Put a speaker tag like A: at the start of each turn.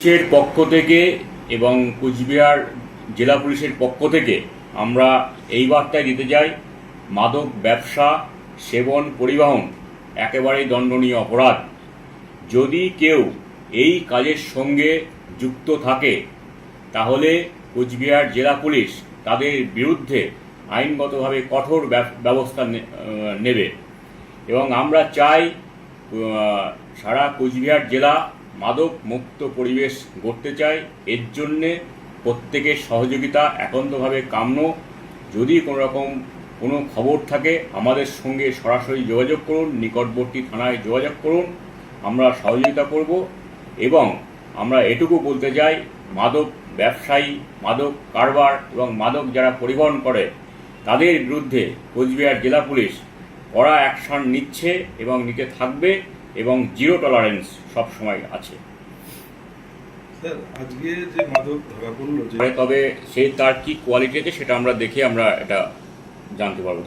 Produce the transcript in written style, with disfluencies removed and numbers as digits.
A: পুলিশের পক্ষ থেকে এবং কুচবিহার জেলা পুলিশের পক্ষ থেকে আমরা এই বার্তায় দিতে চাই, মাদক ব্যবসা, সেবন, পরিবহন একেবারেই দণ্ডনীয় অপরাধ। যদি কেউ এই কাজের সঙ্গে যুক্ত থাকে তাহলে কুচবিহার জেলা পুলিশ তাদের বিরুদ্ধে আইনগতভাবে কঠোর ব্যবস্থা নেবে এবং আমরা চাই সারা কুচবিহার জেলা মাদক মুক্ত পরিবেশ গড়তে চাই। এর জন্যে প্রত্যেকের সহযোগিতা একান্তভাবে কাম্য। যদি কোনো খবর থাকে আমাদের সঙ্গে সরাসরি যোগাযোগ করুন, নিকটবর্তী থানায় যোগাযোগ করুন, আমরা সহযোগিতা করব। এবং আমরা এটুকু বলতে চাই, মাদক ব্যবসায়ী, মাদক কারবার এবং মাদক যারা পরিবহন করে তাদের বিরুদ্ধে কোচবিহার জেলা পুলিশ কড়া অ্যাকশন নিচ্ছে এবং নিতে থাকবে এবং জিরো টলারেন্স সবসময় আছে।
B: আজকে যে মাদক ধরা পড়লো,
A: তবে সে তার কি কোয়ালিটি আছে সেটা আমরা দেখে আমরা এটা জানতে পারবো।